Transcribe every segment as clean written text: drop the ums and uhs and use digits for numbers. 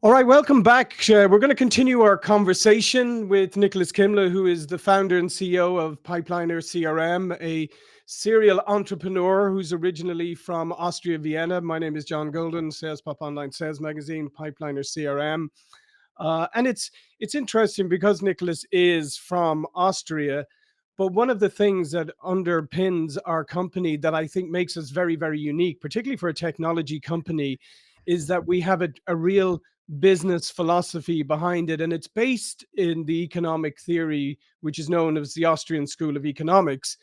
All right, welcome back. We're going to continue our conversation with Nikolaus Kimler, who is the founder and CEO of Pipeliner CRM, a serial entrepreneur who's originally from Austria, Vienna. My name is John Golden, SalesPOP online sales magazine, Pipeliner CRM. And it's interesting because Nicholas is from Austria, but one of the things that underpins our company that I think makes us very, very unique, particularly for a technology company, is that we have a real business philosophy behind it. And it's based in the economic theory, which is known as the Austrian School of Economics.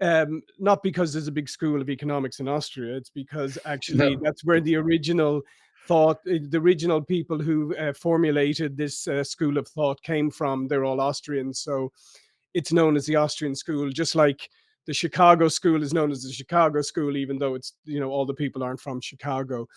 Not because there's a big school of economics in Austria, it's because actually No, that's where the original thought, the original people who formulated this school of thought came from. They're all Austrians. So it's known as the Austrian School, just like the Chicago School is known as the Chicago School, even though it's, all the people aren't from Chicago.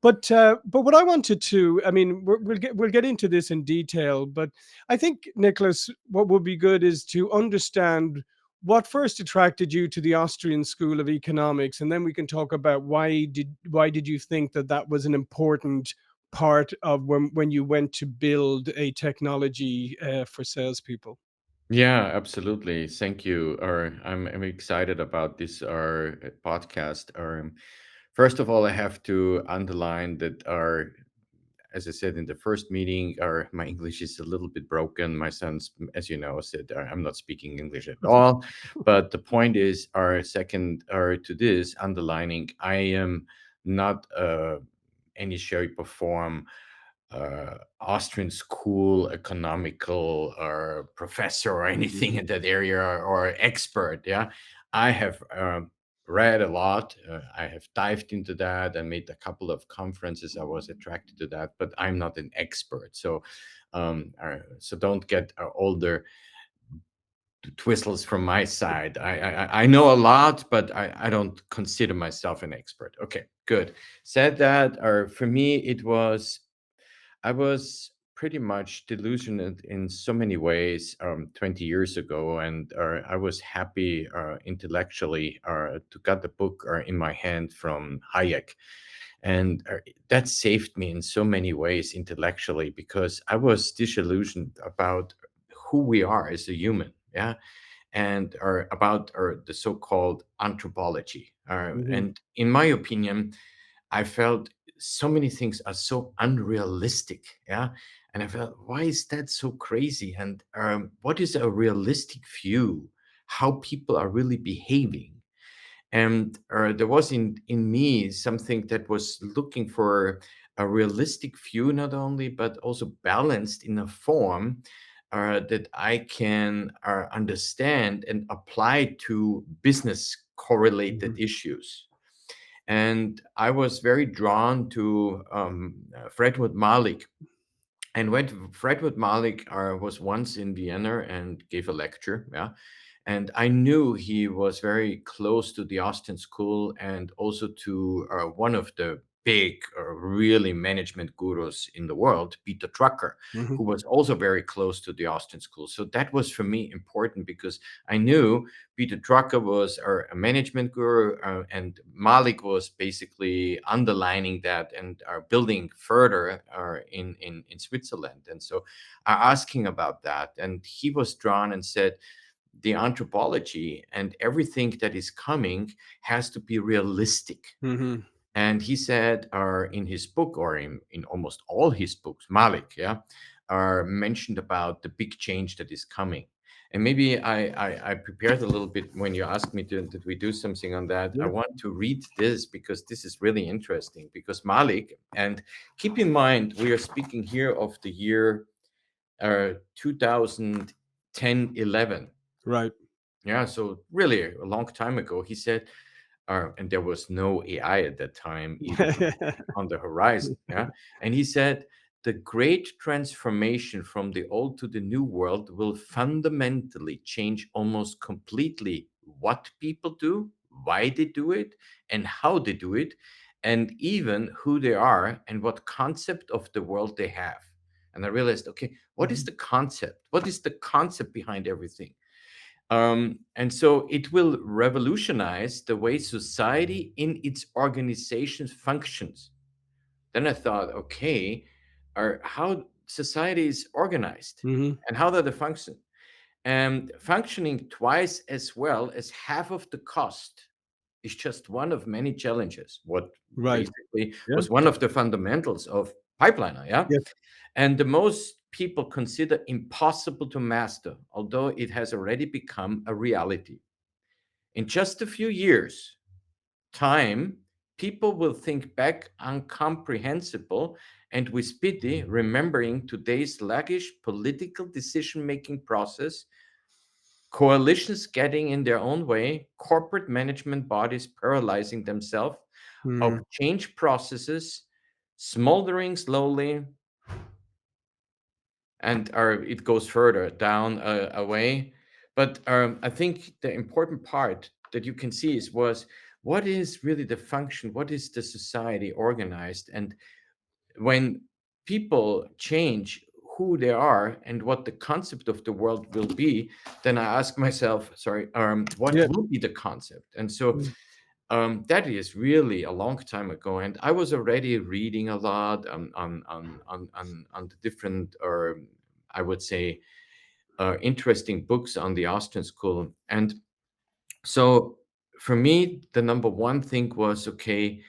But what I wanted to, I mean, we'll get into this in detail, but I think, Nicholas, what would be good is to understand what first attracted you to the Austrian School of Economics, and then we can talk about why did you think that that was an important part of when you went to build a technology for salespeople. yeah, absolutely. Thank you. I'm excited about this podcast. First of all, I have to underline that as I said in the first meeting, my English is a little bit broken. My sons, as you know, said I'm not speaking English at all. But the point is, our second, or to this underlining, I am not any shape or form Austrian school economical or professor or anything in that area or expert. Yeah, I have read a lot. I have dived into that and made a couple of conferences. I was attracted to that, but I'm not an expert. So don't get older twistles from my side. I know a lot, but I don't consider myself an expert. Okay, good. Said that, or for me, I was pretty much delusional in so many ways 20 years ago, and I was happy intellectually to get the book in my hand from Hayek. And that saved me in so many ways intellectually because I was disillusioned about who we are as a human. Yeah. And about the so called anthropology. Mhm. And in my opinion, I felt so many things are so unrealistic. Yeah. And I felt, why is that so crazy? And what is a realistic view? How people are really behaving? And there was in me something that was looking for a realistic view, not only, but also balanced in a form that I can understand and apply to business correlated Mhm. issues. And I was very drawn to Fredwood Malik. And when Fredwood Malik was once in Vienna and gave a lecture, yeah, and I knew he was very close to the Austrian School and also to one of the big, really management gurus in the world, Peter Drucker, Mhm. who was also very close to the Austrian School. So that was for me important because I knew Peter Drucker was a management guru, and Malik was basically underlining that and building further in Switzerland. And so I asked him about that, and he was drawn and said, the anthropology and everything that is coming has to be realistic. Mhm. And he said, in his book, or in almost all his books, Malik, yeah, are mentioned about the big change that is coming. And maybe I prepared a little bit when you asked me that we do something on that. I Yeah. want to read this because this is really interesting. Because Malik, and keep in mind, we are speaking here of the year 2010, 11. Right. Yeah, so really a long time ago, he said, and there was no AI at that time even on the horizon. Yeah. And he said, the great transformation from the old to the new world will fundamentally change almost completely what people do, why they do it, and how they do it, and even who they are and what concept of the world they have. And I realized, okay, what is Mhm. the concept? What is the concept behind everything? And so it will revolutionize the way society in its organizations functions. Then I thought, okay, are how society is organized Hmm. and how they function. And functioning twice as well as half of the cost is just one of many challenges. What Right. basically Yeah. was one of the fundamentals of pipeliner, yeah? Yeah. And the most people consider impossible to master, although it has already become a reality. In just a few years, time, people will think back incomprehensible and with pity, remembering today's sluggish political decision making process, coalitions getting in their own way, corporate management bodies paralyzing themselves, of Mm. change processes smoldering slowly, and it goes further down away. But I think the important part that you can see was what is really the function, what is the society organized, and when people change who they are and what the concept of the world will be, then I ask myself, sorry, what Yeah. will be the concept? And so Mm. that is really a long time ago, and I was already reading a lot on the different, or I would say, interesting books on the Austrian School. And so for me, the number one thing was, okay,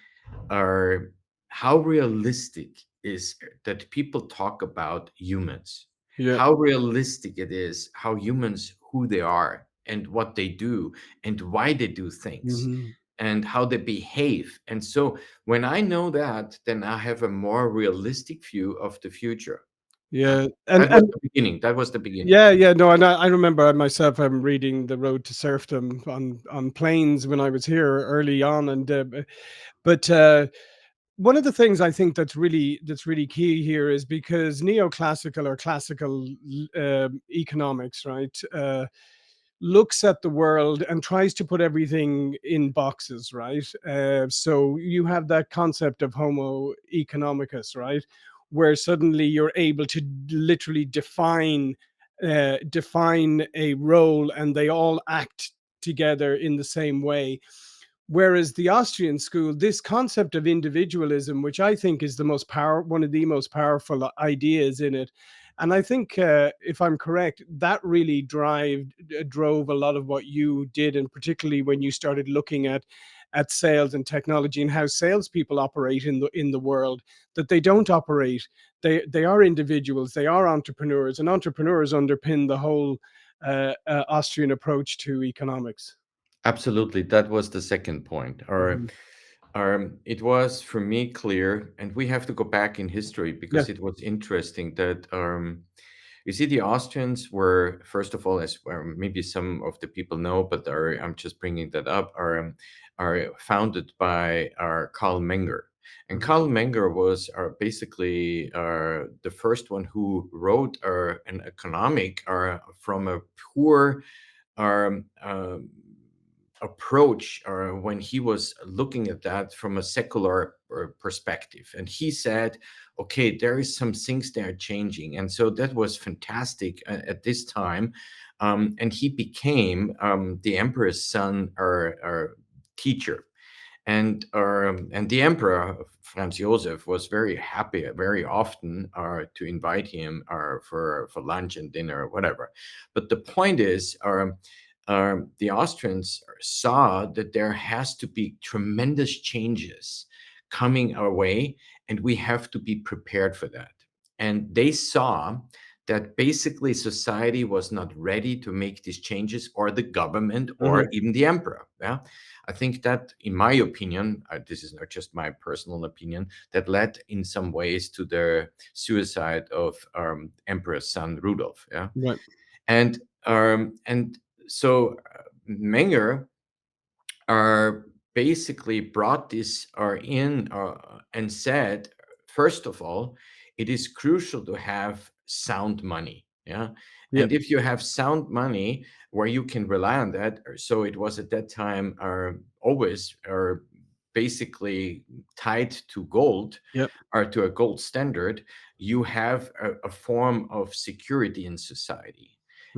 are how realistic is that people talk about humans, Yeah. how realistic it is, how humans, who they are and what they do and why they do things Hmm. and how they behave. And so when I know that, then I have a more realistic view of the future. Yeah. Yeah. That was the beginning. That was the beginning. Yeah, yeah, no, and I remember myself. I'm reading *The Road to Serfdom* on planes when I was here early on, and but one of the things I think that's really key here is because neoclassical or classical economics, right, looks at the world and tries to put everything in boxes, right? So you have that concept of Homo economicus, right, where suddenly you're able to literally define a role, and they all act together in the same way. Whereas the Austrian school, this concept of individualism, which I think is one of the most powerful ideas in it, and I think, if I'm correct, that really drove a lot of what you did, and particularly when you started looking at sales and technology and how salespeople operate in the world. That they don't operate; they are individuals, they are entrepreneurs, and entrepreneurs underpin the whole Austrian approach to economics. Absolutely. That was the second point. Or Mhm. it was for me clear, and we have to go back in history Yeah. because it was interesting that you see, the Austrians were, first of all, as maybe some of the people know, but I'm just bringing that up, are founded by Karl Menger. And Mhm. Karl Menger was basically the first one who wrote an economic from a pure um, um, approach, or when he was looking at that from a secular perspective. And he said, okay, there is some things that are changing. And so that was fantastic at this time. And he became the emperor's son, or teacher. And the emperor Franz Josef was very happy very often to invite him for lunch and dinner or whatever. But the point is, the Austrians saw that there has to be tremendous changes coming our way, and we have to be prepared for that. And they saw that basically society was not ready to make these changes, or the government, or Mhm. even the emperor. Yeah, I think that, in my opinion, this is not just my personal opinion, that led in some ways to the suicide of Emperor's son Rudolf. Yeah, Right. and so Menger are basically brought this in and said, first of all, it is crucial to have sound money. Yeah. Yeah. And if you have sound money where you can rely on that, so it was at that time always basically tied to gold, Yeah. or to a gold standard, you have a form of security in society.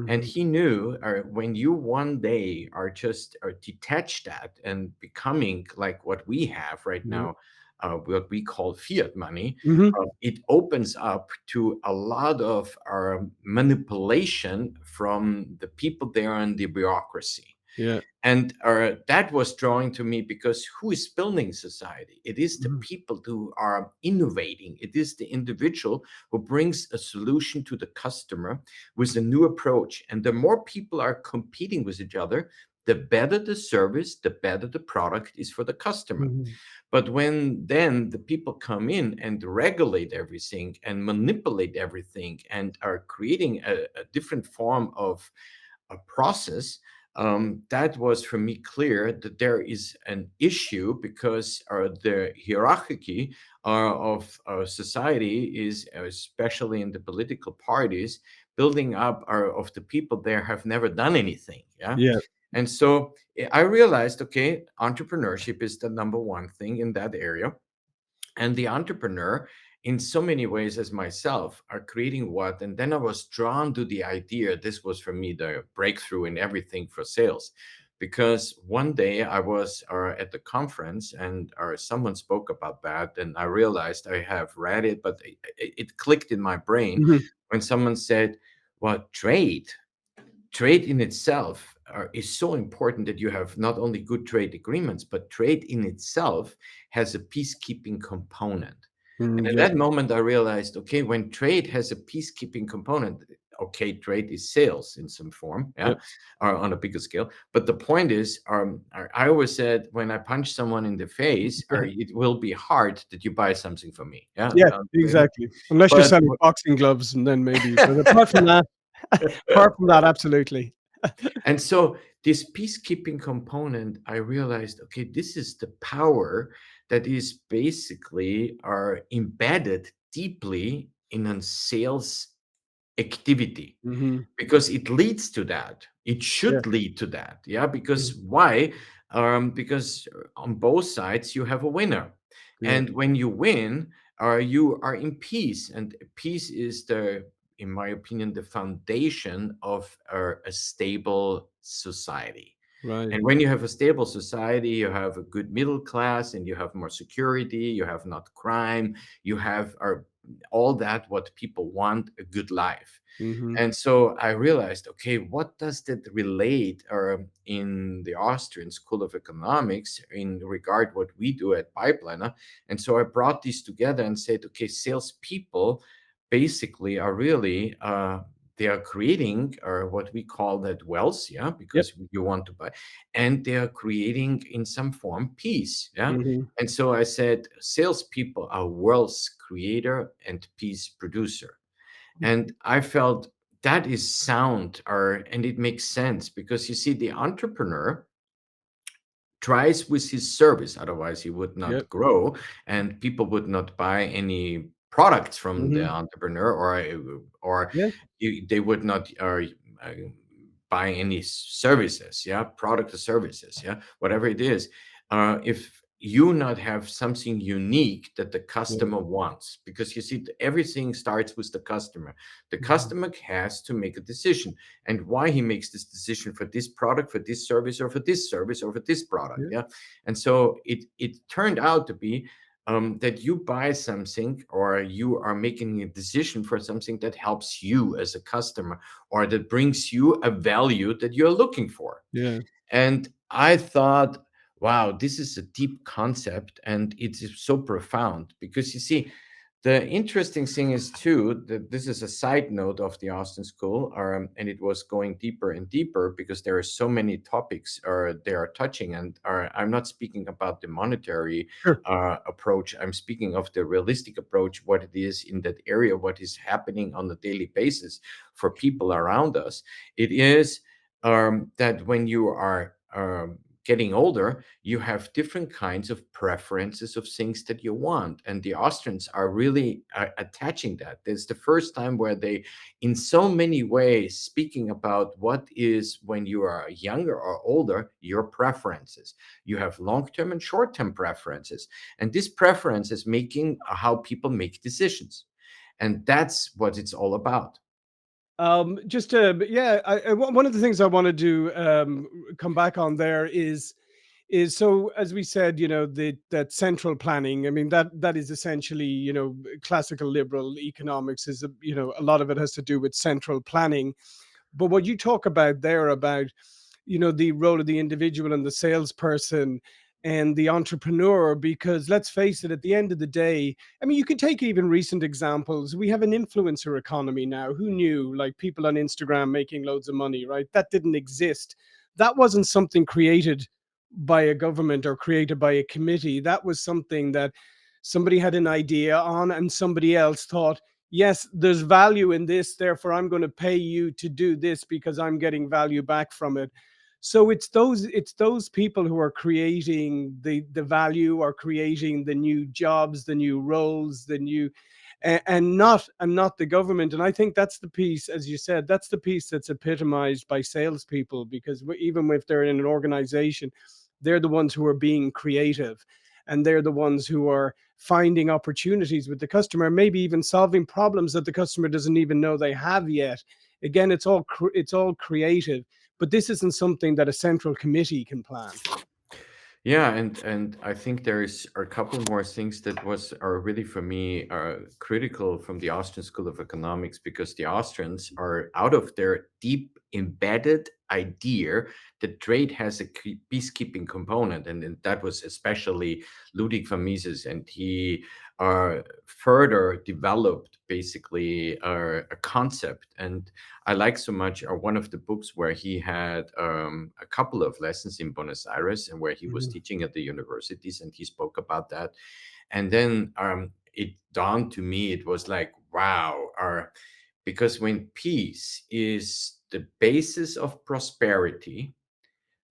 And Mhm. he knew when you one day are just detached that and becoming like what we have right Yeah. now, what we call fiat money, Hmm. it opens up to a lot of manipulation from the people there in the bureaucracy. Yeah. And that was drawing to me, because who is building society? It is the Hmm. people who are innovating. It is the individual who brings a solution to the customer with a new approach. And the more people are competing with each other, the better the service, the better the product is for the customer. Hmm. But when then the people come in and regulate everything and manipulate everything and are creating a different form of a process, that was for me clear that there is an issue, because the hierarchy of society is, especially in the political parties, building up of the people there have never done anything. Yeah. Yeah. And so I realized, okay, entrepreneurship is the number one thing in that area. And the entrepreneur, in so many ways as myself, are creating what. And then I was drawn to the idea. This was for me the breakthrough in everything for sales, because one day I was at the conference, and someone spoke about that, and I realized I have read it, but it clicked in my brain Hmm. when someone said, well, trade in itself is so important, that you have not only good trade agreements, but trade in itself has a peacekeeping component. And at Yeah. that moment, I realized, okay, when trade has a peacekeeping component, okay, trade is sales in some form, yeah, Yep. or on a bigger scale. But the point is, I always said, when I punch someone in the face, it will be hard that you buy something from me, yeah. Yeah, exactly. Unless you're But selling boxing gloves, and then maybe. But apart from that, absolutely. And so this peacekeeping component, I realized, okay, this is the power that is basically are embedded deeply in a sales activity, Hmm. because it leads to that. It Yeah. should lead to that. Yeah. Because Mhm. why? Because on both sides you have a winner. Yeah. And when you win, you are in peace. And peace is in my opinion, the foundation of a stable society. Right. And when you have a stable society, you have a good middle class, and you have more security, you have not crime, you have all that what people want, a good life. Hmm. And so I realized, okay, what does that relate in the Austrian School of Economics in regard what we do at Pipeliner? And so I brought these together and said, okay, salespeople basically are really they are creating what we call that wealth, yeah, Yep. because you want to buy, and they are creating in some form peace, yeah. Hmm. And so I said, salespeople are wealth creator and peace producer. And I felt that is sound, and it makes sense, because you see, the entrepreneur tries with his service, otherwise he would Yep. not grow, and people would not buy any products from the Hmm. entrepreneur, or Yeah. they would not uh, buy any services, yeah, product or services, yeah, whatever it is. If you not have something unique that the Yeah. customer wants, because you see, everything starts with the customer. The Mhm. customer has to make a decision, and why he makes this decision for this product, for this service, or for this service, or for this product, Yeah. yeah. And so it turned out to be that you buy something, or you are making a decision for something that helps you as a customer, or that brings you a value that you're looking for. Yeah. And I thought, wow, this is a deep concept, and it is so profound, because you see, the interesting thing is too that this is a side note of the Austin School, and it was going deeper and deeper, because there are so many topics they are touching, and I'm not speaking about the monetary Sure. approach. I'm speaking of the realistic approach, what it is in that area, what is happening on a daily basis for people around us. It is that when you are getting older, you have different kinds of preferences of things that you want. And the Austrians are really attaching that. There's the first time where they, in so many ways, speaking about what is when you are younger or older, your preferences. You have long term and short term preferences. And this preference is making how people make decisions. And that's what it's all about. Just yeah, one of the things I want to do come back on there is is, so as we said, that central planning, I mean, that is essentially, classical liberal economics is, a lot of it has to do with central planning. But what you talk about there about, the role of the individual and the salesperson and the entrepreneur, because let's face it, at the end of the day, I mean, you can take even recent examples. We have an influencer economy now. Who knew? Like people on Instagram making loads of money, right? That didn't exist. That wasn't something created by a government or created by a committee. That was something that somebody had an idea on, and somebody else thought, yes, there's value in this, therefore I'm going to pay you to do this because I'm getting value back from it. So it's those people who are creating the value, or creating the new jobs, the new roles, the new, and not the government. And I think that's the piece, as you said, that's the piece that's epitomized by salespeople, because even if they're in an organization, they're the ones who are being creative, and they're the ones who are finding opportunities with the customer, maybe even solving problems that the customer doesn't even know they have yet. Again, it's all creative, but this isn't something that a central committee can plan. Yeah, and I think there's a couple more things that are really for me critical from the Austrian School of Economics, because the Austrians are out of their deep embedded idea that trade has a peacekeeping component, and that was especially Ludwig von Mises, and he further developed basically a concept. And I like so much one of the books where he had a couple of lessons in Buenos Aires, and where he was Mhm. teaching at the universities, and he spoke about that. And then it dawned to me, it was like, wow, because when peace is the basis of prosperity,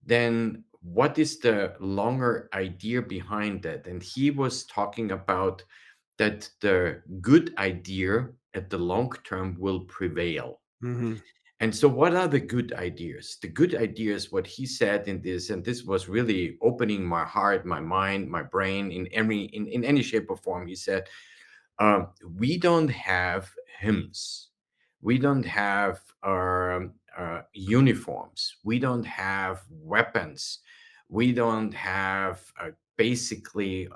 then what is the longer idea behind that? And he was talking about that the good idea at the long term will prevail. Mhm. And so, what are the good ideas? The good ideas, what he said in this, and this was really opening my heart, my mind, my brain in any shape or form. He said, we don't have hymns, we don't have uniforms, we don't have weapons, we don't have basically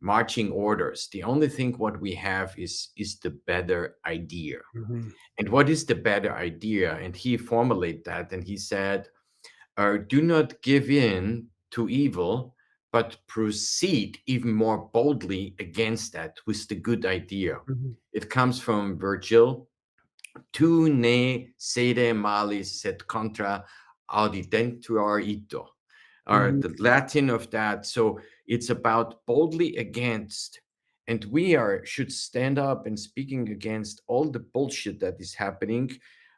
marching orders. The only thing what we have is the better idea. Mhm. And what is the better idea? And he formulated that, and he said, do not give in to evil, but proceed even more boldly against that with the good idea. Mhm. It comes from Virgil: tu ne sede malis sed contra audidentur ito, or Mhm. the Latin of that. So it's about boldly against, and we are should stand up and speaking against all the bullshit that is happening.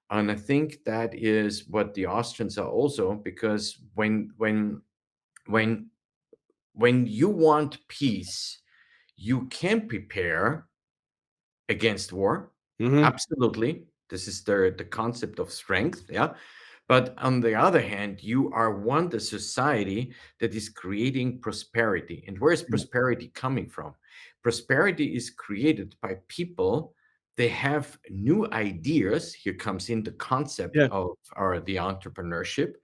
And I think that is what the Austrians are also, because when when you want peace, you can prepare against war. Mhm. Absolutely. This is the concept of strength. Yeah. But on the other hand, you are a society that is creating prosperity. And where is Yeah. prosperity coming from? Prosperity is created by people. They have new ideas. Here comes in the concept Yeah. of the entrepreneurship,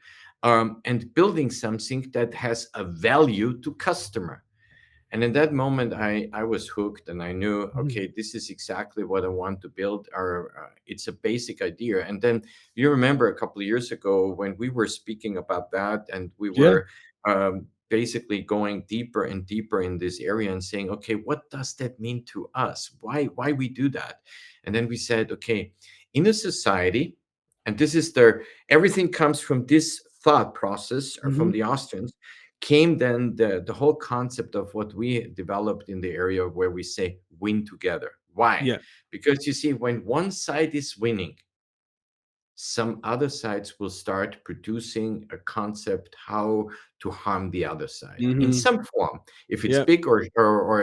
and building something that has a value to customer. And in that moment, I was hooked, and I knew, Mhm. okay, this is exactly what I want to build. Or it's a basic idea. And then you remember a couple of years ago when we were speaking about that, and we Yeah. were basically going deeper and deeper in this area and saying, okay, what does that mean to us? Why we do that? And then we said, okay, in a society, and this is everything comes from this thought process, or from Mhm. the Austrians, came then the whole concept of what we developed in the area where we say win together. Why? Yeah. Because you see, when one side is winning, some other sides will start producing a concept how to harm the other side in Mhm. some form, if it's Yeah. big or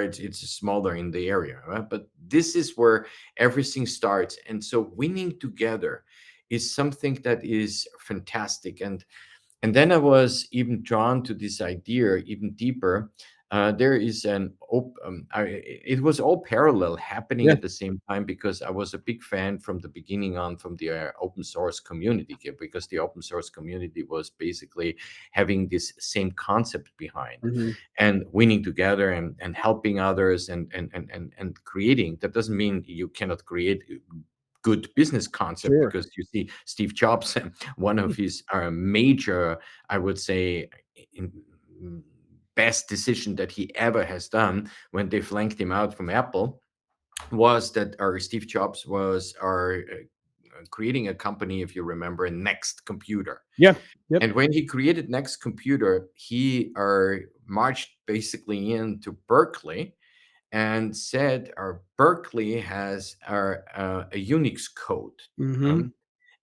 it's smaller in the area, right? But this is where everything starts. And so winning together is something that is fantastic. And then I was even drawn to this idea even deeper, there is it was all parallel happening Yeah. at the same time, because I was a big fan from the beginning on, from the open source community, because the open source community was basically having this same concept behind, Hmm. and winning together, and helping others, and creating. That doesn't mean you cannot create good business concept, Sure. because you see Steve Jobs, one of his major, I would say, in, best decision that he ever has done when they flanked him out from Apple, was that our Steve Jobs was our creating a company, if you remember, Next Computer. Yeah. Yep. And when he created Next Computer, he marched basically into Berkeley and said our Berkeley has a Unix code. Hmm. Um,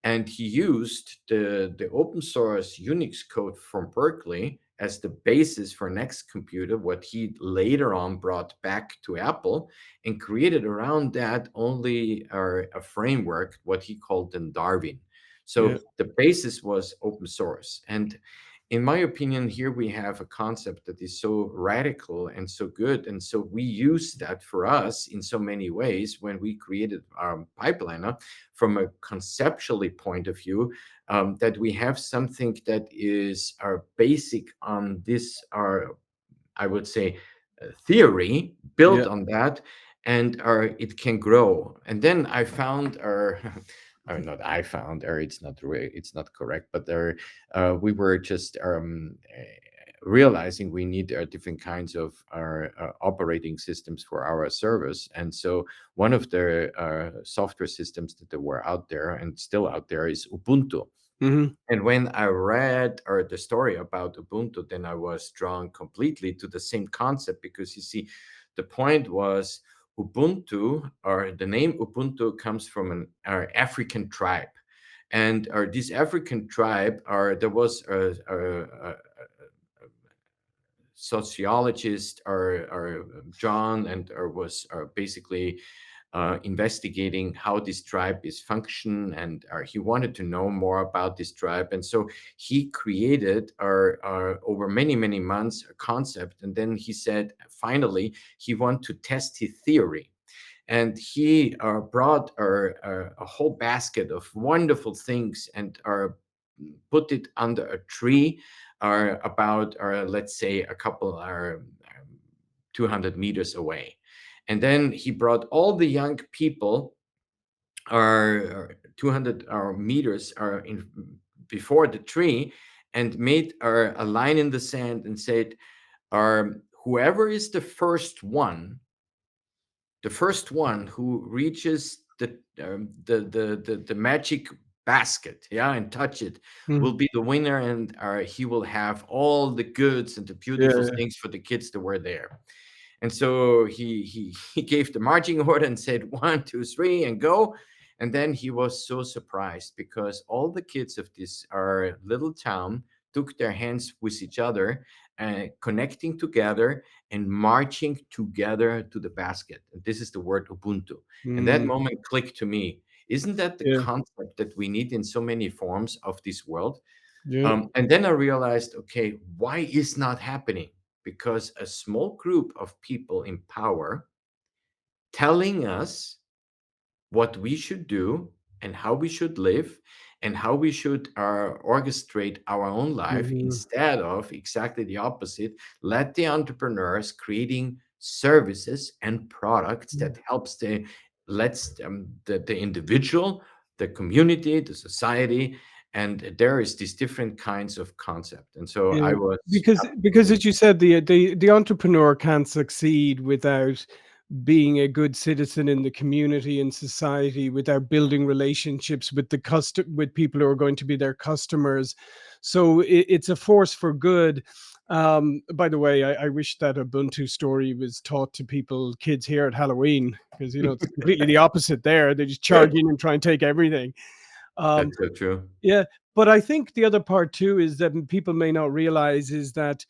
and he used the open source Unix code from Berkeley as the basis for Next Computer, what he later on brought back to Apple, and created around that only a framework, what he called then Darwin. Yeah. So the basis was open source. And in my opinion, here we have a concept that is so radical and so good. And so we use that for us in so many ways when we created our pipeliner from a conceptually point of view, that we have something that is our basic on this, our, I would say, theory built Yeah. on that, and it can grow. And then I found, or or not I found, or it's not correct, but we were just realizing we need different kinds of operating systems for our servers. And so one of the software systems that were out there and still out there is Ubuntu. Hmm. And when I read the story about Ubuntu, then I was drawn completely to the same concept, because you see, the point was Ubuntu, or the name Ubuntu, comes from an African tribe. And this African tribe, there was a sociologist, or John, and was basically investigating how this tribe is function, and he wanted to know more about this tribe. And so he created over many months a concept, and then he said finally he wanted to test his theory. And he brought a whole basket of wonderful things, and put it under a tree, about, let's say, a couple 200 meters away. And then he brought all the young people, 200 meters before the tree, and made a line in the sand, and said, whoever is the first one who reaches the magic basket, yeah, and touch it, Hmm. will be the winner, and he will have all the goods and the beautiful Yeah. things for the kids that were there. And so he gave the marching order and said 1, 2, 3, and go. And then he was so surprised, because all the kids of this our little town took their hands with each other, connecting together and marching together to the basket. And this is the word Ubuntu. And that Mm. moment clicked to me. Isn't that the Yeah. concept that we need in so many forms of this world? Yeah. And then I realized, okay, why is not happening? Because a small group of people in power telling us what we should do, and how we should live, and how we should orchestrate our own life, Hmm. instead of exactly the opposite. Let the entrepreneurs creating services and products that helps the individual, the community, the society. And there is these different kinds of concept. And so Yeah, I was because absolutely. as you said, the entrepreneur can't succeed without being a good citizen in the community and society, without building relationships with with people who are going to be their customers. So it's a force for good. By the way, I wish that Ubuntu story was taught to kids here at Halloween, because it's completely the opposite there. They just charge in and try and take everything. Um, That's so true. yeah, but I think the other part too is that people may not realize is that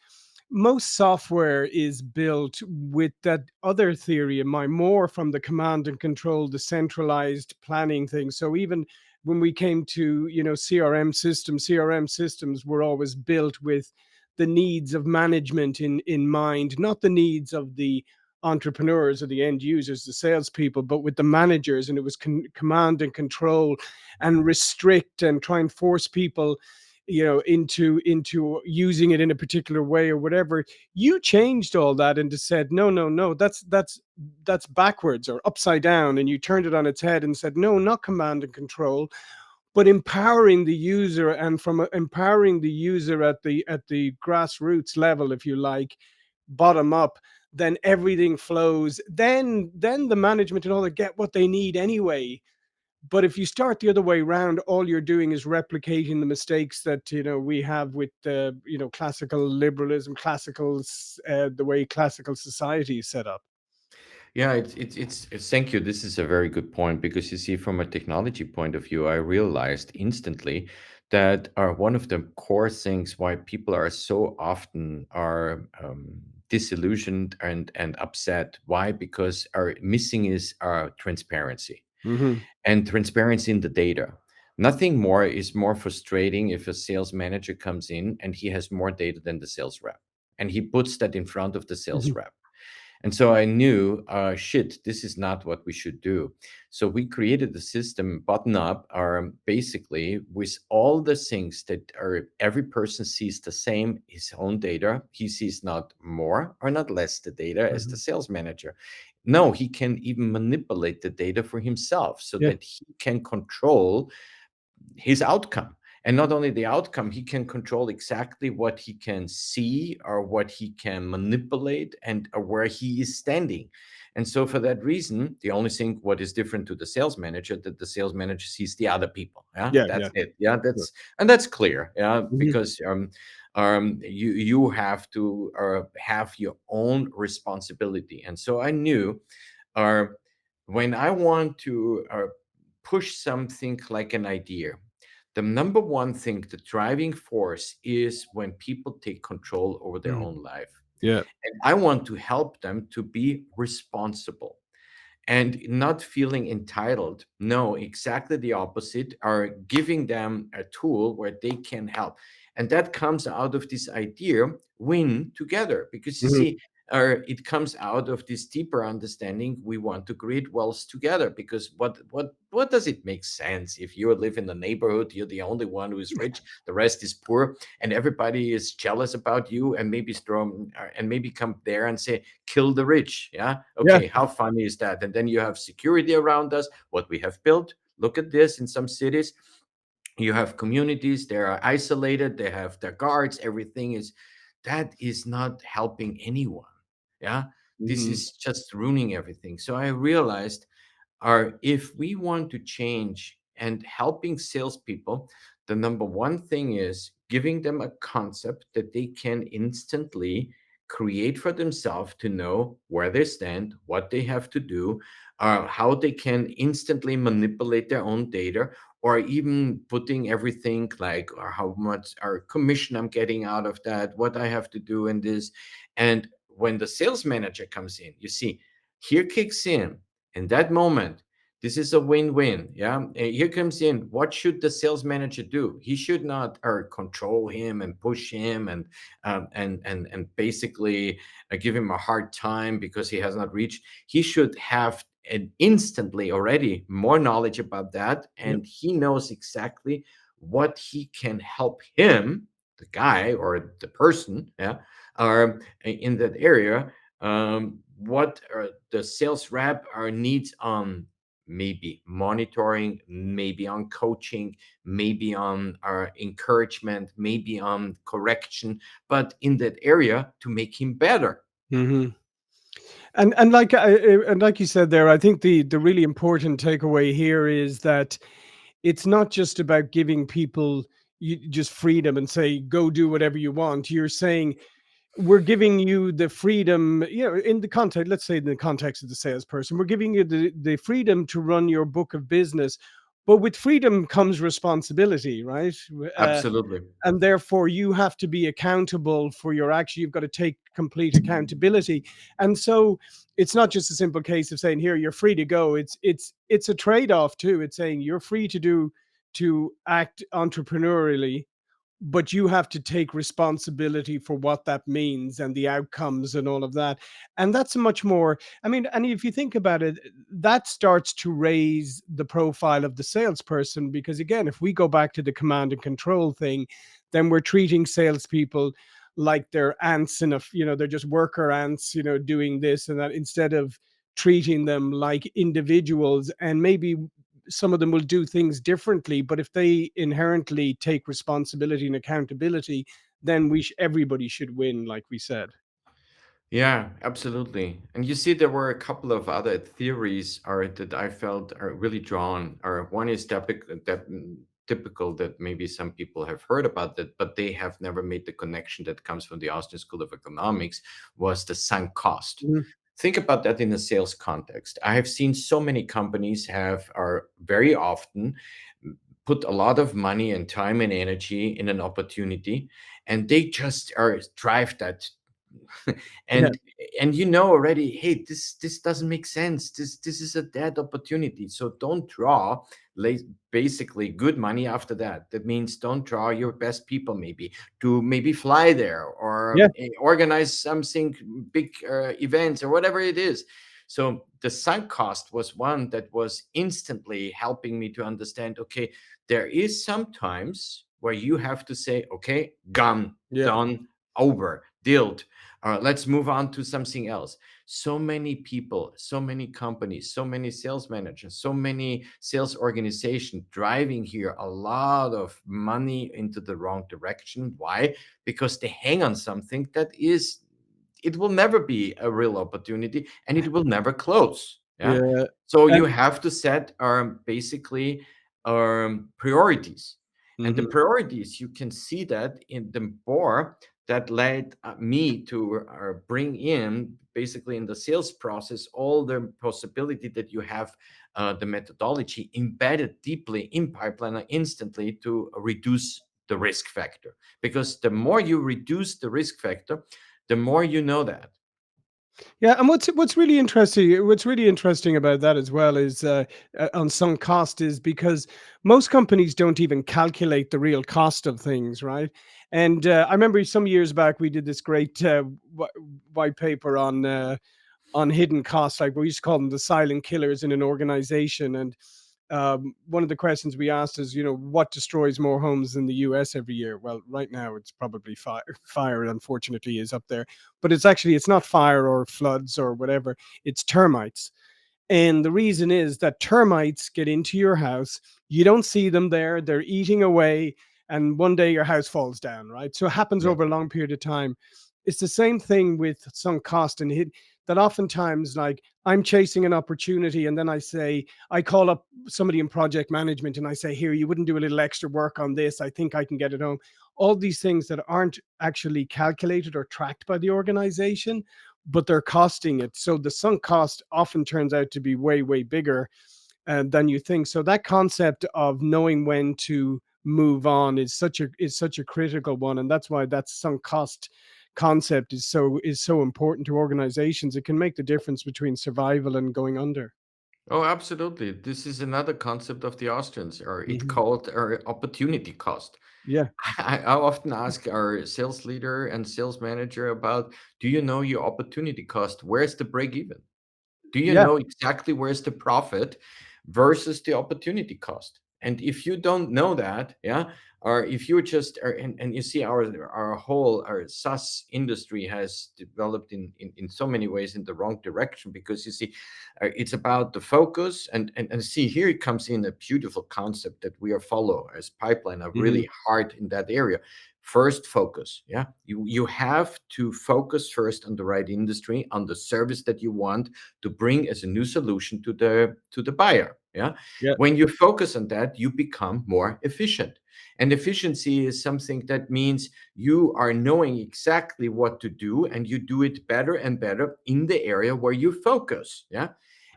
most software is built with that other theory in mind, more from the command and control, the centralized planning thing. So even when we came to, CRM systems were always built with the needs of management in mind, not the needs of the entrepreneurs or the end users, the salespeople, but with the managers. And it was command and control and restrict and try and force people, into using it in a particular way or whatever. You changed all that and just said, no, no, no, that's backwards or upside down. And you turned it on its head and said, no, not command and control, but empowering the user. And from empowering the user at the grassroots level, if you like, bottom up, then everything flows. Then the management and all that get what they need anyway. But if you start the other way around, all you're doing is replicating the mistakes that we have with classical liberalism, the way classical society is set up. Yeah, thank you. This is a very good point because you see, from a technology point of view, I realized instantly that one of the core things why people are so often are disillusioned and upset. Why? Because our missing is our transparency Hmm. and transparency in the data. Nothing more is more frustrating if a sales manager comes in and he has more data than the sales rep, and he puts that in front of the sales Hmm. rep. And so I knew, shit, this is not what we should do. So we created the system button up, basically with all the things that are, every person sees the same, his own data. He sees not more or not less the data as the Hmm. sales manager. No, he can even manipulate the data for himself so Yeah. that he can control his outcome. And not only the outcome, he can control exactly what he can see or what he can manipulate and where he is standing. And so for that reason, the only thing what is different to the sales manager, that the sales manager sees the other people. Yeah, Yeah. that's Yeah. it. Yeah, Sure. that's clear. Yeah, Hmm. because you have to have your own responsibility. And so I knew, uh, when I want to push something like an idea, the number one thing, the driving force, is when people take control over their Hmm. own life. Yeah. And I want to help them to be responsible and not feeling entitled. No, exactly the opposite, are giving them a tool where they can help. And that comes out of this idea, win together, because you Hmm. see, it comes out of this deeper understanding. We want to create wealth together, because what does it make sense if you live in the neighborhood, you're the only one who is rich, the rest is poor, and everybody is jealous about you, and maybe strong, and maybe come there and say, kill the rich. Yeah, Yeah. okay, how funny is that? And then you have security around us, what we have built. Look at this. In some cities, you have communities, they are isolated, they have their guards, everything is, that is not helping anyone. Yeah, this Hmm. is just ruining everything. So I realized, are, if we want to change and helping salespeople, the number one thing is giving them a concept that they can instantly create for themselves, to know where they stand, what they have to do, how they can instantly manipulate their own data, or even putting everything like, or how much our commission I'm getting out of that, what I have to do in this. And when the sales manager comes in, you see, here kicks in that moment, this is a win-win. Yeah. Here comes in, what should the sales manager do? He should not control him and push him and basically give him a hard time because he has not reached. He should have an instantly already more knowledge about that, Yep. and he knows exactly what he can help him, the guy or the person, yeah, in that area, what the sales rep needs on, maybe monitoring, maybe on coaching, maybe on encouragement, maybe on correction, but in that area to make him better. Hmm. And like you said there, I think the really important takeaway here is that it's not just about giving people just freedom and say go do whatever you want. You're saying we're giving you the freedom, in the context, let's say in the context of the salesperson, we're giving you the freedom to run your book of business, but with freedom comes responsibility, right? uh, Absolutely. and therefore you have to be accountable for your action. You've got to take complete accountability. And so it's not just a simple case of saying here you're free to go. It's a trade-off too. It's saying you're free to act entrepreneurially, but you have to take responsibility for what that means and the outcomes and all of that. And that's a much more, I mean, and if you think about it, that starts to raise the profile of the salesperson, because again, if we go back to the command and control thing, then we're treating salespeople like they're ants in a, they're just worker ants, doing this and that, instead of treating them like individuals. And maybe some of them will do things differently, but if they inherently take responsibility and accountability, then everybody should win, like we said. Yeah, absolutely. And you see, there were a couple of other theories are that I felt are really drawn. Or one is typical that maybe some people have heard about that, but they have never made the connection that comes from the Austrian School of Economics, was the sunk cost. Mhm. Think about that in a sales context. I have seen so many companies are very often put a lot of money and time and energy in an opportunity, and they just are drive that Yeah, and you know already, hey, this doesn't make sense, this is a dead opportunity, so don't draw la- basically good money after that. That means don't draw your best people maybe to maybe fly there or yeah, organize something big, events or whatever it is. So the sunk cost was one that was instantly helping me to understand, okay, there is sometimes where you have to say, okay, gone, yeah. done, over, dealt. Let's move on to something else. So many people, so many companies, so many sales managers, so many sales organizations driving here a lot of money into the wrong direction. Why? Because they hang on something that is, it will never be a real opportunity and it will never close. Yeah. Yeah. So you And have to set basically priorities. And the mhm. priorities, you can see that in the more that led me to bring in basically in the sales process all the possibility that you have the methodology embedded deeply in pipeliner instantly to reduce the risk factor, because the more you reduce the risk factor, the more you know that. Yeah, and what's really interesting about that as well is, on sunk cost, is because most companies don't even calculate the real cost of things, right? And I remember some years back we did this great white paper on hidden costs, like we used to call them the silent killers in an organization. And one of the questions we asked is, what destroys more homes in the US every year? Well, right now it's probably fire. Fire, unfortunately, is up there, but it's not fire or floods or whatever. It's termites. And the reason is that termites get into your house. You don't see them there. They're eating away. And one day your house falls down, right? So it happens Yeah. over a long period of time. It's the same thing with sunk cost and hit, that oftentimes, like, I'm chasing an opportunity and then I call up somebody in project management and I say, here, you wouldn't do a little extra work on this. I think I can get it home. All these things that aren't actually calculated or tracked by the organization, but they're costing it. So the sunk cost often turns out to be way, way bigger than you think. So that concept of knowing when to move on is such a critical one, and that's why that sunk cost concept is so important to organizations. It can make the difference between survival and going under. Oh, absolutely. This is another concept of the Austrians, or it Hmm. called opportunity cost. Yeah. I often ask our sales leader and sales manager about, do you know your opportunity cost? Where's the break even? Do you Yeah. know exactly where's the profit versus the opportunity cost? And if you don't know that, yeah, or if you just are, and you see our whole our SaaS industry has developed in so many ways in the wrong direction, because you see, it's about the focus, and see, here it comes in a beautiful concept that we are follow as pipeline are Hmm. really hard in that area. First, focus. Yeah, you have to focus first on the right industry, on the service that you want to bring as a new solution to the buyer. Yeah, Yeah. when you focus on that, you become more efficient. And efficiency is something that means you are knowing exactly what to do, and you do it better and better in the area where you focus. Yeah,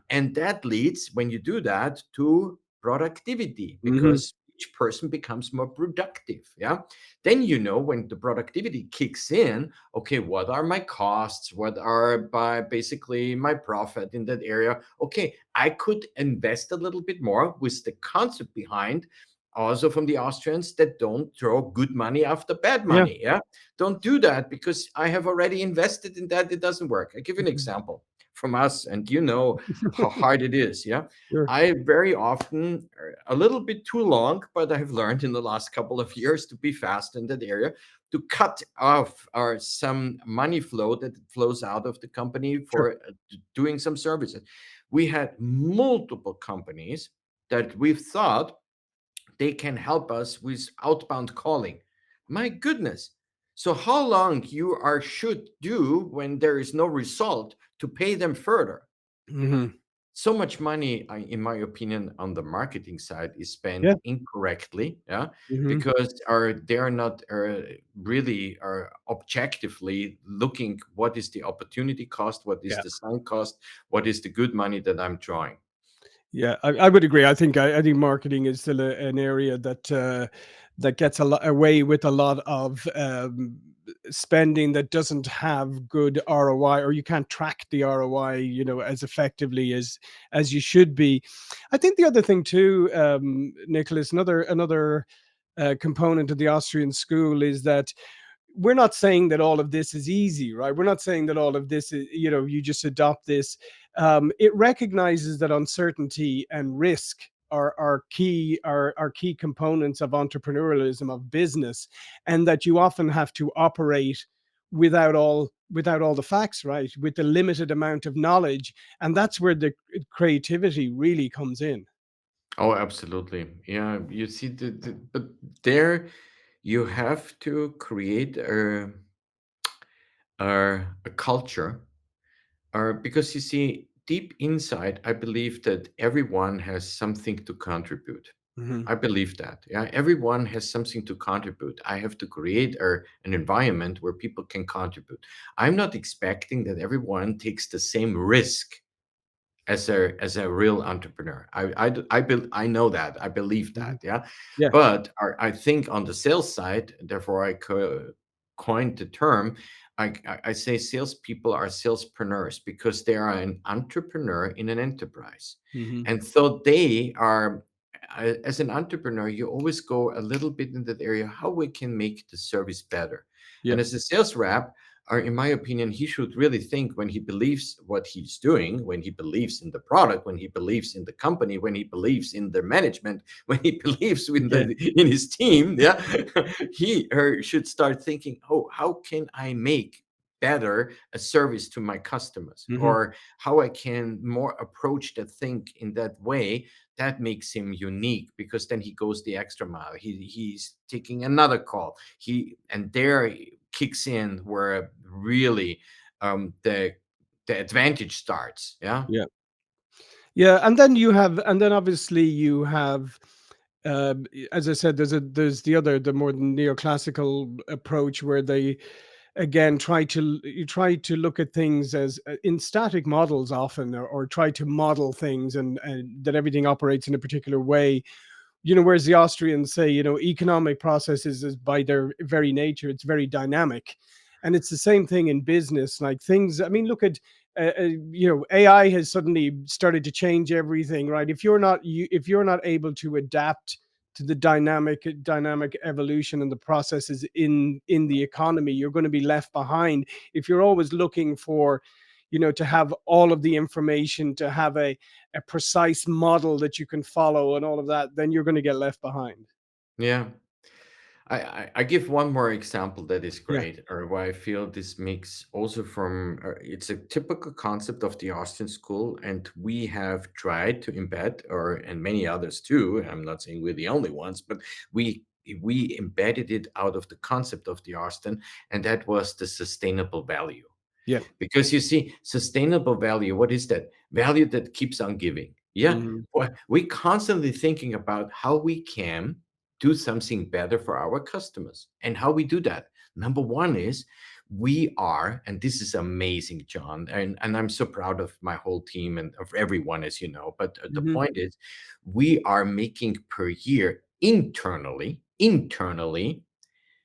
and that leads, when you do that, to productivity, Hmm. because each person becomes more productive. Yeah, then you know, when the productivity kicks in, okay, what are my costs, what are by basically my profit in that area? Okay, I could invest a little bit more with the concept behind. also from the Austrians, that don't throw good money after bad Yeah. money. Yeah, don't do that because I have already invested in that. It doesn't work. I give you an Mhm. example from us, and you know how hard it is. Yeah, Sure. I very often, a little bit too long, but I've learned in the last couple of years to be fast in that area, to cut off some money flow that flows out of the company Sure. for doing some services. We had multiple companies that we thought they can help us with outbound calling. My goodness. So how long you are should do when there is no result to pay them further? Hmm. So much money, in my opinion, on the marketing side is spent Yeah. incorrectly. Yeah, Hmm. because they are not really are objectively looking what is the opportunity cost, what is Yeah. the sunk cost, what is the good money that I'm drawing. Yeah, I would agree. I think marketing is still an area that that gets a lot away with a lot of spending that doesn't have good ROI, or you can't track the ROI, as effectively as you should be. I think the other thing too, Nicholas, another component of the Austrian school is that we're not saying that all of this is easy, right? We're not saying that all of this is, you just adopt this. It recognizes that uncertainty and risk are key components of entrepreneurialism, of business, and that you often have to operate without all the facts, right? With the limited amount of knowledge, and that's where the creativity really comes in. Oh, absolutely. Yeah, you see, but there you have to create a culture, because you see, deep inside, I believe that everyone has something to contribute. Hmm. I believe that. Yeah, everyone has something to contribute. I have to create an environment where people can contribute. I'm not expecting that everyone takes the same risk as a real entrepreneur. I know that. I believe Hmm. that. Yeah, Yeah. but I think on the sales side, therefore coined the term. I say salespeople are salespreneurs because they are an entrepreneur in an enterprise, Hmm. and so they are. As an entrepreneur, you always go a little bit in that area how we can make the service better. Yeah. And as a sales rep, or in my opinion, he should really think when he believes what he's doing, when he believes in the product, when he believes in the company, when he believes in their management, when he believes Yeah. in his team, yeah, he or should start thinking, oh, how can I make better a service to my customers, Hmm. or how I can more approach the thing in that way that makes him unique, because then he goes the extra mile. He's taking another call. He and there kicks in where really the advantage starts. Yeah. Yeah. Yeah, and then obviously you have, as I said, there's the more neoclassical approach where they again you try to look at things as in static models often, or try to model things, and that everything operates in a particular way. Whereas the Austrians say, economic processes is by their very nature, it's very dynamic. And it's the same thing in business. Like things, I mean, look at, AI has suddenly started to change everything, right? If you're not able to adapt to the dynamic evolution and the processes in the economy, you're going to be left behind. If you're always looking for, to have all of the information, to have a precise model that you can follow and all of that, then you're going to get left behind. Yeah. I give one more example that is Yeah. great, or why I feel this makes also from it's a typical concept of the Austrian school, and we have tried to embed, or and many others too. I'm not saying we're the only ones, but we we embedded it out of the concept of the Austrian, and that was the sustainable value. Yeah. Because you see, sustainable value, what is that? Value that keeps on giving. Yeah. Hmm. We constantly thinking about how we can do something better for our customers. And how we do that. Number one is we are, and this is amazing, John, and I'm so proud of my whole team and of everyone, as you know. But the Hmm. point is, we are making per year internally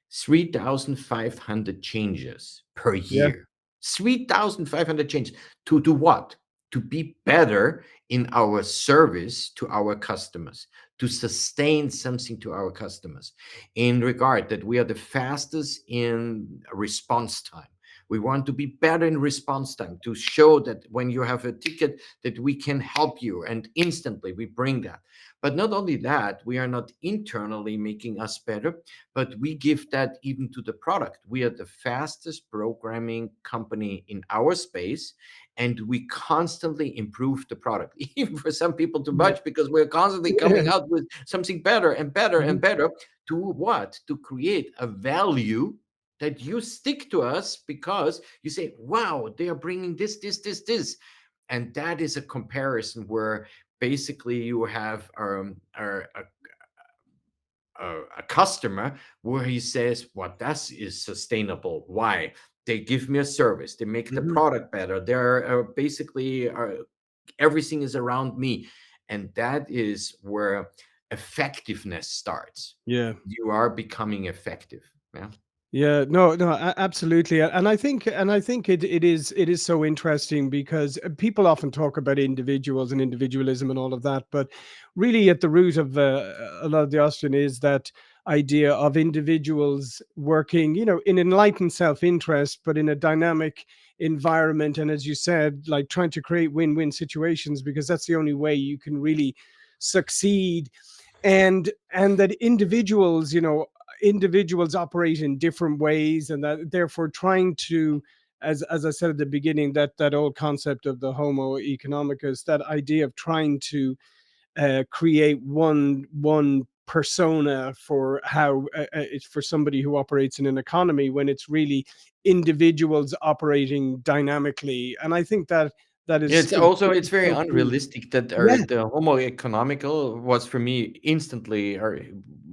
3,500 changes per Yeah. year. 3,500 changes to do what? To be better in our service to our customers, to sustain something to our customers in regard that we are the fastest in response time. We want to be better in response time to show that when you have a ticket that we can help you and instantly we bring that. But not only that, we are not internally making us better, but we give that even to the product. We are the fastest programming company in our space, and we constantly improve the product, even for some people too Yeah. much, because we're constantly Yeah. coming out with something better and better and Mhm. better. To what? To create a value that you stick to us because you say, wow, they are bringing this. And that is a comparison where basically you have a customer where he says, "What that is sustainable. Why? They give me a service. They make the Mhm. product better. They're basically everything is around me," and that is where effectiveness starts. Yeah. You are becoming effective. Yeah. Yeah, no, no, absolutely, and I think it is so interesting because people often talk about individuals and individualism and all of that, but really at the root of a lot of the Austrian is that idea of individuals working, in enlightened self-interest, but in a dynamic environment, and as you said, like trying to create win-win situations because that's the only way you can really succeed, and that individuals operate in different ways, and that therefore trying to, as I said at the beginning, that old concept of the homo economicus, that idea of trying to create one persona for how it's for somebody who operates in an economy when it's really individuals operating dynamically, and I think that is It's also it's very so key. unrealistic that Yeah. the homo economical was for me instantly or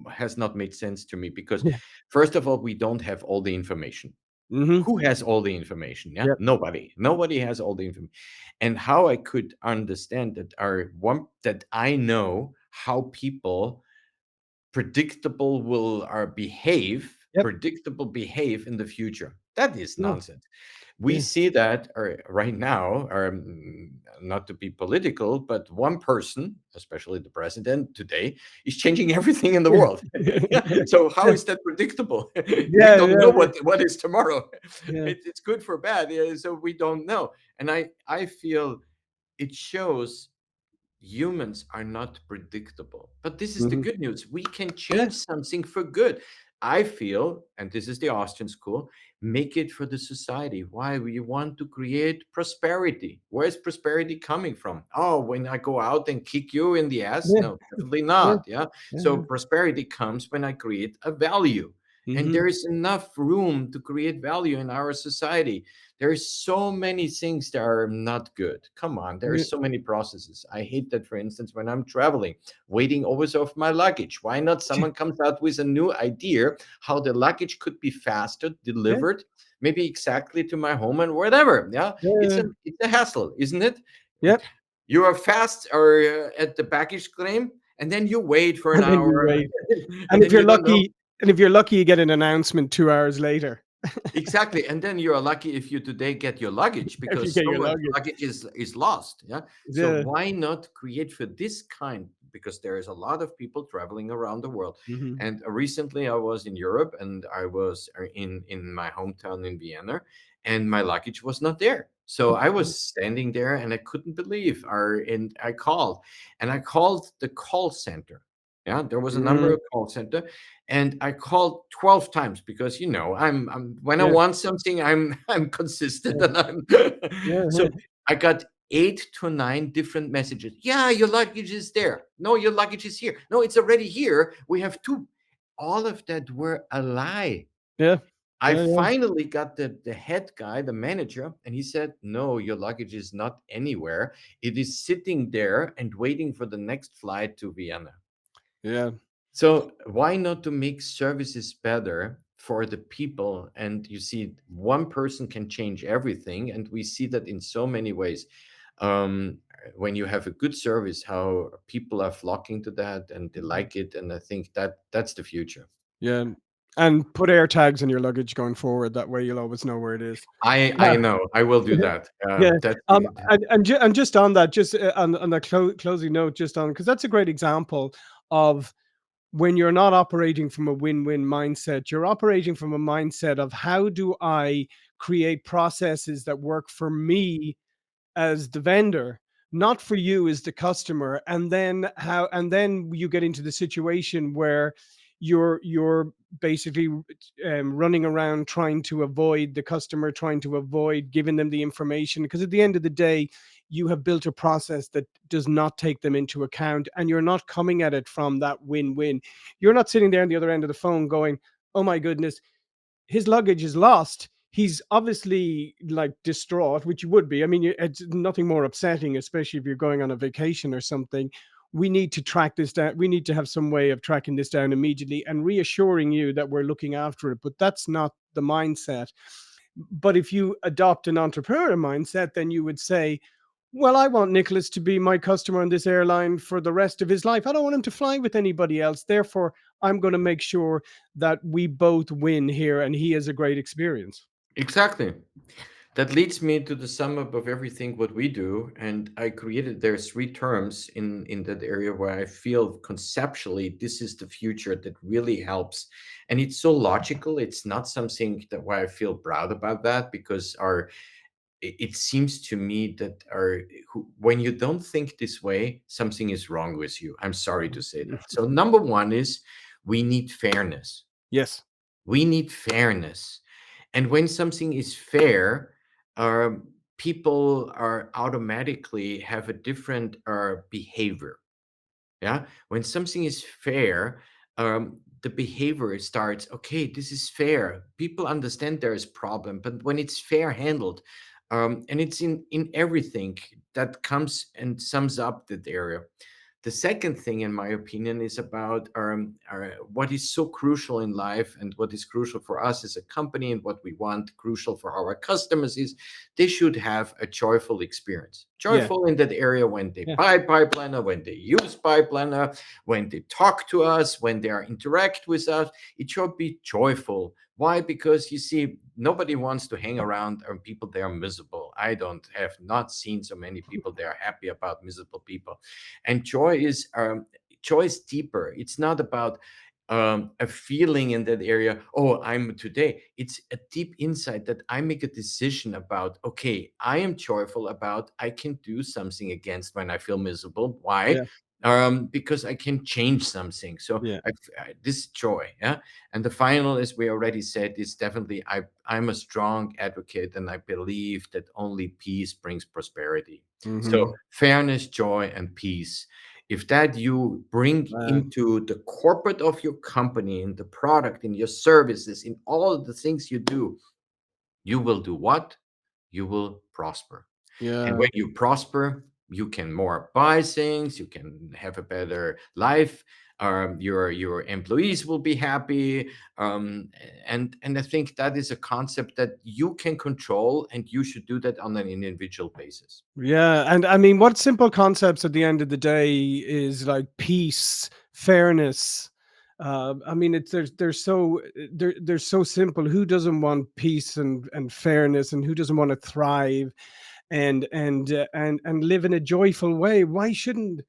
has not made sense to me because Yeah. first of all we don't have all the information. Hmm. Who has all the information? Yeah, Yep. nobody has all the information. And how I could understand that are one that I know how people Yep. predictable behave in the future. That is Yeah. nonsense. We Yeah. see that right now, not to be political, but one person, especially the president today, is changing everything in the Yeah. world. Yeah. So how Yeah. is that predictable? We Yeah. don't know Yeah. what is tomorrow. Yeah. It's good for bad, yeah, so we don't know. And I feel it shows humans are not predictable. But this is the Mhm. good news. We can Yeah. change something for good. I feel, and this is the Austrian school, make it for the society. Why? We want to create prosperity. Where's prosperity coming from? Oh, when I go out and kick you in the ass? Yeah. No, definitely Yeah. not. Yeah. So Yeah. prosperity comes when I create a value. And Mhm. there is enough room to create value in our society. There is so many things that are not good. Come on, there are Yeah. so many processes. I hate that, for instance, when I'm traveling, waiting always off my luggage. Why not someone comes out with a new idea how the luggage could be faster Yeah. delivered, maybe exactly to my home and whatever. Yeah, Yeah. it's a hassle, isn't it? Yep. You are fast or at the baggage claim, and then you wait for an And then you hour, wait. and And if then you're you don't know. lucky and if you're lucky, you get an announcement 2 hours later. Exactly, and then you are lucky if you today get your luggage If you because get so your much luggage. luggage is lost. Yeah, so Yeah. why not create for this kind? Because there is a lot of people traveling around the world. Mhm. And recently, I was in Europe, and I was in my hometown in Vienna, and my luggage was not there. So I was standing there, and I couldn't believe. And I called the call center. Yeah, there was a number Mm. of call center, and I called 12 times because I'm when I Yeah. want something, I'm consistent Yeah. and I'm Yeah. so I got 8 to 9 different messages. Yeah, your luggage is there. No, your luggage is here. No, it's already here. We have two. All of that were a lie. Yeah. I Yeah. Yeah. finally got the head guy, the manager, and he said, "No, your luggage is not anywhere. It is sitting there and waiting for the next flight to Vienna." Yeah. So why not to make services better for the people? And you see, one person can change everything, and we see that in so many ways. Um, when you have a good service, how people are flocking to that and they like it, and I think that's the future. Yeah. And put air tags in your luggage going forward. That way you'll always know where it is. I know I will do that. Yeah, That's and just on that, just on the closing note, just on because that's a great example of when you're not operating from a win-win mindset, you're operating from a mindset of how do I create processes that work for me as the vendor, not for you as the customer. And then you get into the situation where you're basically running around trying to avoid the customer, trying to avoid giving them the information, because at the end of the day, you have built a process that does not take them into account, and you're not coming at it from that win-win. You're not sitting there on the other end of the phone going, oh my goodness, his luggage is lost. He's obviously like distraught, which you would be. I mean, it's nothing more upsetting, especially if you're going on a vacation or something. We need to track this down. We need to have some way of tracking this down immediately and reassuring you that we're looking after it. But that's not the mindset. But if you adopt an entrepreneur mindset, then you would say, well, I want Nicholas to be my customer on this airline for the rest of his life. I don't want him to fly with anybody else. Therefore, I'm going to make sure that we both win here and he has a great experience. Exactly. That leads me to the sum up of everything what we do, and I created there's three terms in that area where I feel conceptually this is the future that really helps, and it's so logical. It's not something that why I feel proud about that, because our it seems to me that when you don't think this way, something is wrong with you. I'm sorry to say that. So number one is we need fairness. Yes. We need fairness. And when something is fair, people are automatically have a different behavior. Yeah. When something is fair, the behavior starts, okay, this is fair. People understand there is problem, but when it's fair handled, and it's in everything that comes and sums up that area. The second thing, in my opinion, is about what is so crucial in life and what is crucial for us as a company and what we want crucial for our customers is they should have a joyful experience. Yeah. Joyful in that area when they Yeah. buy Pipeliner, when they use Pipeliner, when they talk to us, when they are interact with us. It should be joyful. Why? Because you see, nobody wants to hang around people that are miserable. I don't have not seen so many people that are happy about miserable people. And joy is deeper. It's not about a feeling in that area. Oh, I'm today. It's a deep insight that I make a decision about. Okay, I am joyful about. I can do something against when I feel miserable. Why? Yeah. Because I can change something. So Yeah. this joy, yeah. And the final, as we already said, is definitely I'm a strong advocate, and I believe that only peace brings prosperity. So Mm-hmm. fairness, joy, and peace. If that you bring into the corporate of your company, in the product, in your services, in all of the things you do, you will do what? You will prosper. And Yeah. when you prosper, you can more buy things, you can have a better life. Your employees will be happy, and I think that is a concept that you can control, and you should do that on an individual basis. Yeah, and I mean, what simple concepts at the end of the day is like peace, fairness. I mean, it's they're so simple. Who doesn't want peace and fairness, and who doesn't want to thrive and live in a joyful way? Why shouldn't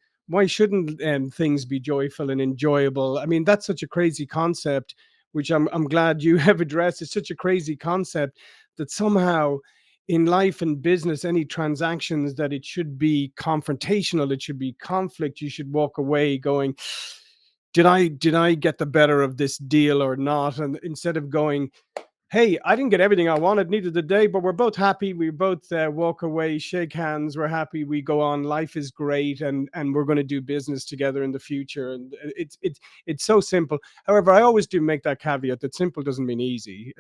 things be joyful and enjoyable? I mean, that's such a crazy concept, which I'm glad you have addressed. It's such a crazy concept that somehow in life and business, any transactions, that it should be confrontational, it should be conflict. You should walk away going, did I get the better of this deal or not? And instead of going, hey, I didn't get everything I wanted, neither did they, but we're both happy. We both walk away, shake hands. We're happy. We go on. Life is great, and we're going to do business together in the future. And it's so simple. However, I always do make that caveat that simple doesn't mean easy,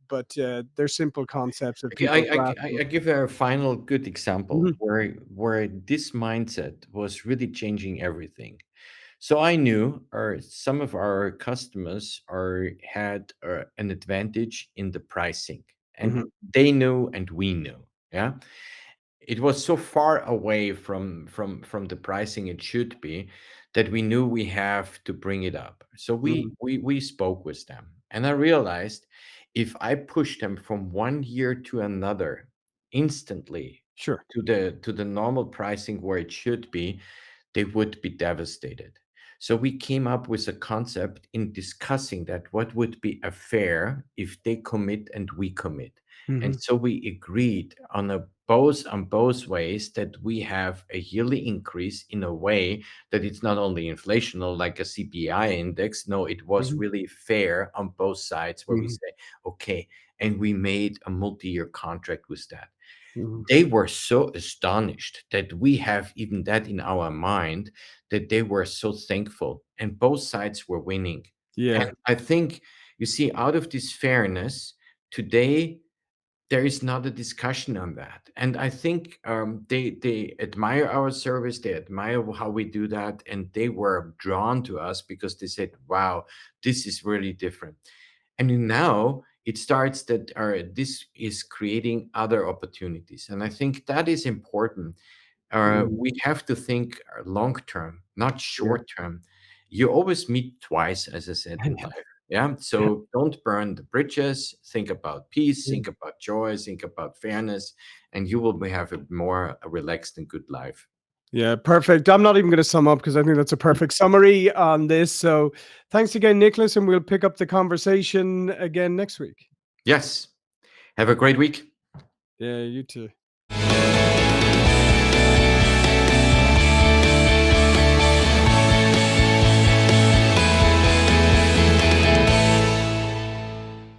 but they're simple concepts if Okay, people grasp them. I give a final good example Mhm. where this mindset was really changing everything. So I knew some of our customers had an advantage in the pricing, and Mhm. they knew, and we knew. Yeah, it was so far away from the pricing it should be that we knew we have to bring it up. So Mhm. we spoke with them, and I realized if I push them from one year to another instantly Sure. to the normal pricing where it should be, they would be devastated. So we came up with a concept in discussing that what would be a fair if they commit and we commit. And Mhm. so we agreed on both ways that we have a yearly increase in a way that it's not only inflational like a CPI index. No, it was Mhm. really fair on both sides where we Mhm. say, okay, and we made a multi-year contract with that. Mhm. They were so astonished that we have even that in our mind, that they were so thankful and both sides were winning. Yeah. And I think, you see, out of this fairness today, there is not a discussion on that. And I think they admire our service, they admire how we do that, and they were drawn to us because they said, wow, this is really different. And now it starts that this is creating other opportunities. And I think that is important. Mhm. We have to think long term, not Yeah. short term. You always meet twice, as I said, in life. Yeah. Yeah. So don't burn the bridges. Think about peace, Yeah. think about joy, think about fairness, and you will have a more relaxed and good life. Yeah, perfect. I'm not even going to sum up because I think that's a perfect summary on this. So thanks again, Nicholas, and we'll pick up the conversation again next week. Yes. Have a great week. Yeah, you too.